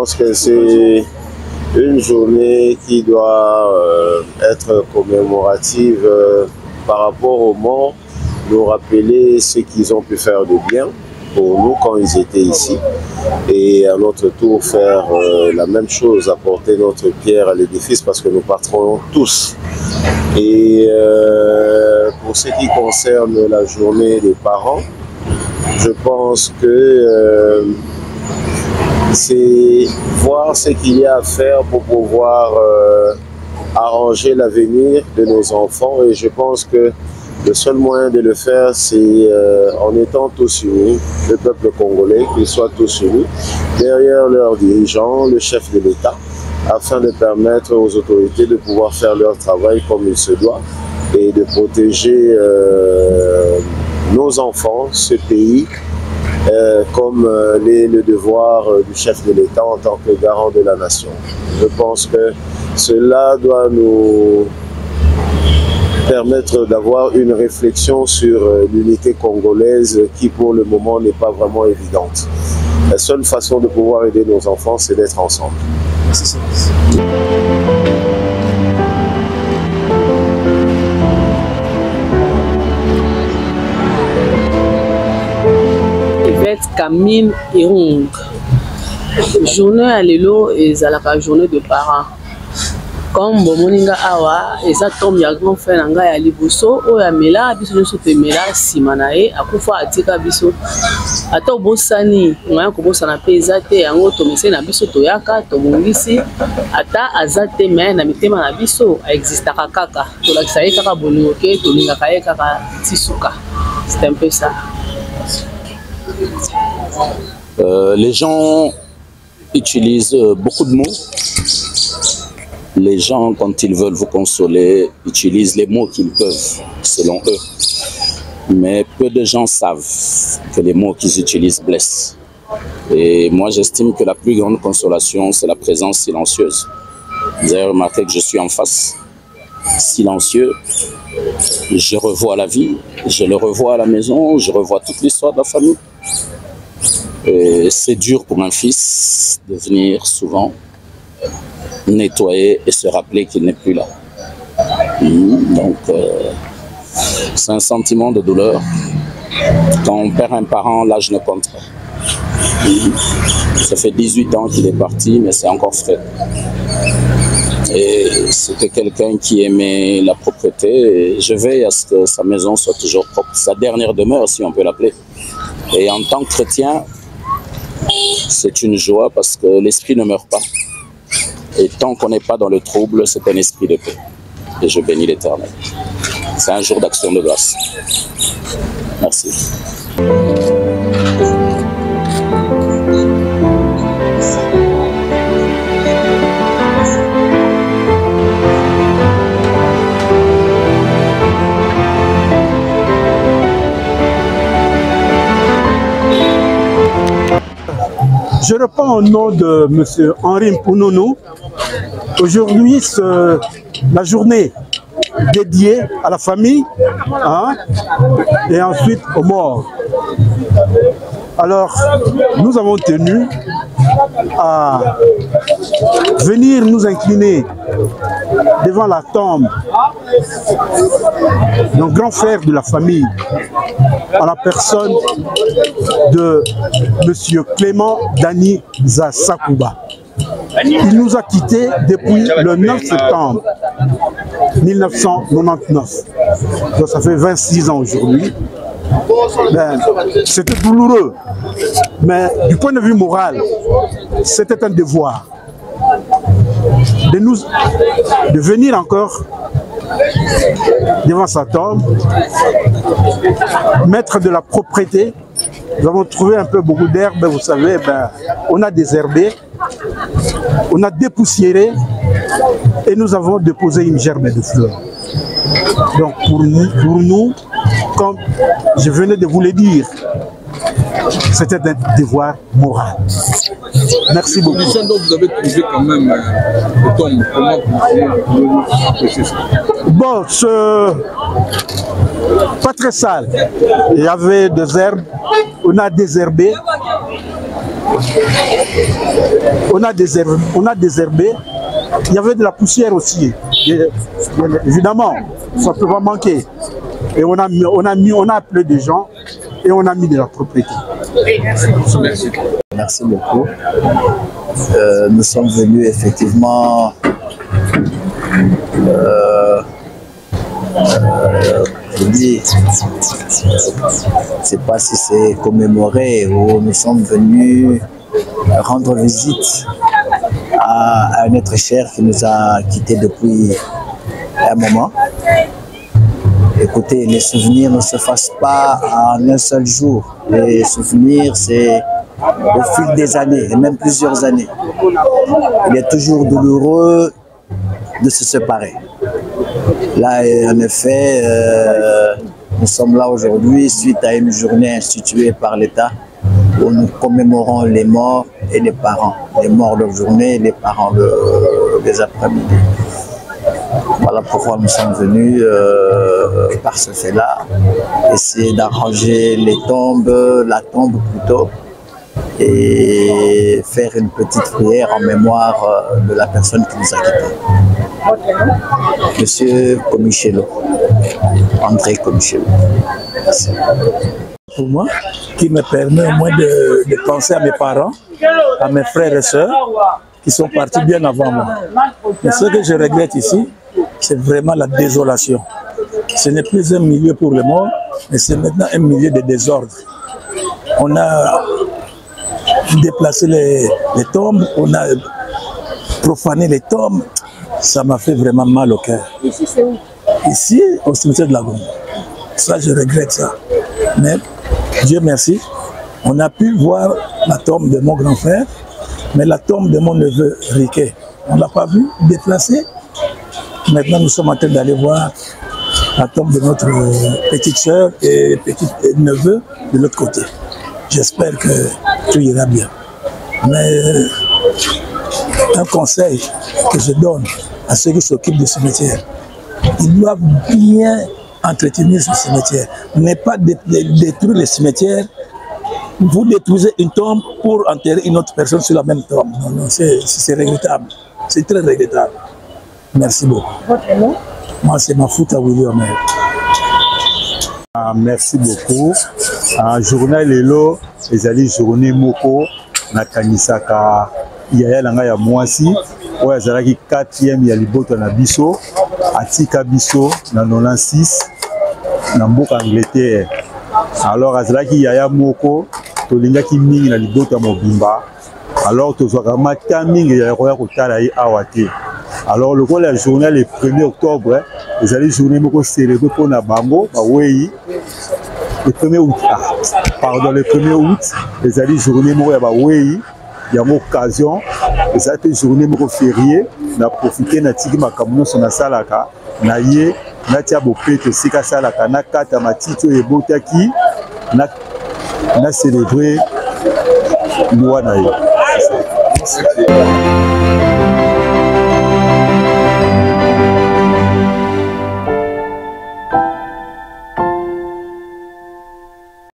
pense que c'est une journée qui doit être commémorative par rapport aux morts, nous rappeler ce qu'ils ont pu faire de bien pour nous quand ils étaient ici et à notre tour faire la même chose, apporter notre pierre à l'édifice parce que nous partirons tous. Et pour ce qui concerne la journée des parents, je pense que c'est voir ce qu'il y a à faire pour pouvoir arranger l'avenir de nos enfants et je pense que le seul moyen de le faire, c'est en étant tous unis, le peuple congolais, qu'ils soient tous unis, derrière leurs dirigeants, le chef de l'État, afin de permettre aux autorités de pouvoir faire leur travail comme il se doit et de protéger nos enfants, ce pays, comme le devoir du chef de l'État en tant que garant de la nation. Je pense que cela doit nous permettre d'avoir une réflexion sur l'unité congolaise qui pour le moment n'est pas vraiment évidente. La seule façon de pouvoir aider nos enfants, c'est d'être ensemble. C'est ça. Camille et Ong. Journée à l'élo et la journée de parents. Comme Bomoninga Awa, et ça tombe ya grand frère Nanga ya Liboso, o ya Mela, biso nyoso te Mela, Simanae, akufa atika biso. Ata obosani, ngaya kobosana pe ezate, yango tomese na biso toyaka, tobongisi, ata azate me na mitema na biso, a existaka kaka. Tolakisa ye kaka bolingoke, tolingaka ye kaka tisuka. C'est un peu ça. Les gens utilisent beaucoup de mots. Les gens, quand ils veulent vous consoler, utilisent les mots qu'ils peuvent, selon eux. Mais peu de gens savent que les mots qu'ils utilisent blessent. Et moi, j'estime que la plus grande consolation, c'est la présence silencieuse. Vous avez remarqué que je suis en face, silencieux. Je revois la vie, je le revois à la maison, je revois toute l'histoire de la famille. C'est dur pour un fils de venir souvent nettoyer et se rappeler qu'il n'est plus là. Donc, c'est un sentiment de douleur. Quand on perd un parent, l'âge ne compte pas. Ça fait 18 ans qu'il est parti, mais c'est encore frais. Et c'était quelqu'un qui aimait la propreté. Et je veille à ce que sa maison soit toujours propre. Sa dernière demeure, si on peut l'appeler. Et en tant que chrétien, c'est une joie parce que l'esprit ne meurt pas. Et tant qu'on n'est pas dans le trouble, c'est un esprit de paix. Et je bénis l'Éternel. C'est un jour d'action de grâce. Merci. Je reprends au nom de M. Henri Mpounono. Aujourd'hui, la journée dédiée à la famille et ensuite aux morts. Alors, nous avons tenu à venir nous incliner devant la tombe d'un grand frère de la famille, à la personne de M. Clément Dani Zasakouba. Il nous a quittés depuis le 9 septembre 1999. Donc ça fait 26 ans aujourd'hui. C'était douloureux, mais du point de vue moral, c'était un devoir de venir encore devant sa tombe, mettre de la propreté. Nous avons trouvé un peu beaucoup d'herbe, vous savez, on a désherbé, on a dépoussiéré et nous avons déposé une gerbe de fleurs. Donc pour nous, comme je venais de vous le dire, c'était un devoir moral. Merci beaucoup. Vous avez trouvé quand même le tombe. Comment vous empêcher ça? Bon, pas très sale. Il y avait des herbes, on a désherbé On a désherbé. Il y avait de la poussière aussi. Évidemment, ça ne peut pas manquer. Et on a appelé des gens et on a mis de la propriété. Merci beaucoup. Nous sommes venus effectivement je dis, je ne sais pas si c'est commémoré ou nous sommes venus rendre visite à un être cher qui nous a quittés depuis un moment. Écoutez, les souvenirs ne se fassent pas en un seul jour. Les souvenirs, c'est au fil des années, et même plusieurs années. Il est toujours douloureux de se séparer. Là, en effet, nous sommes là aujourd'hui suite à une journée instituée par l'État où nous commémorons les morts et les parents. Les morts de journée et les parents des après-midi. Voilà pourquoi nous sommes venus par ce fait-là, essayer d'arranger les tombes, la tombe plutôt, et faire une petite prière en mémoire de la personne qui nous a quittés. Monsieur Comichelo, André Comichelo. Merci. Pour moi, qui me permet au moins de penser à mes parents, à mes frères et sœurs, qui sont partis bien avant moi. Mais ce que je regrette ici, c'est vraiment la désolation. Ce n'est plus un milieu pour les morts, mais c'est maintenant un milieu de désordre. On a déplacé les tombes, on a profané les tombes. Ça m'a fait vraiment mal au cœur. Ici, c'est où? Ici, au cimetière de la Gombe. Ça, je regrette ça. Mais, Dieu merci, on a pu voir la tombe de mon grand frère, mais la tombe de mon neveu Riquet, on ne l'a pas vu déplacée. Maintenant, nous sommes en train d'aller voir la tombe de notre petite sœur et petit neveu de l'autre côté. J'espère que tout ira bien. Mais un conseil que je donne à ceux qui s'occupent du cimetière, ils doivent bien entretenir ce cimetière. Ne pas détruire les cimetières. Vous détruisez une tombe pour enterrer une autre personne sur la même tombe. Non, non, c'est regrettable. C'est très regrettable. Merci beaucoup. Votre nom? Moi, c'est Mafuta William. Merci beaucoup. Journée Lelo, ezali journée moko na kanisaka yaya langa ya mwasi oyo azalaki 4e ya libota na biso atika biso na 96 na mboka Angleterre. Alors azalaki yaya moko tolingaki mingi na libota mobimba. Alors tozwaka mata mingi ya koya kotala ye awa te. Alors le la journée le 1er octobre, les allées journée moko célébré pour na bango ba wei le 1er août. Pardon, le 1er août, les allées journée moko ya ba wei, il y a une occasion, les allées journée moko férié, na profiter na tiki makamuno sona salaka, na ye na tia bo pete sika salaka na kata matito e botaki na célébrer loi na ye.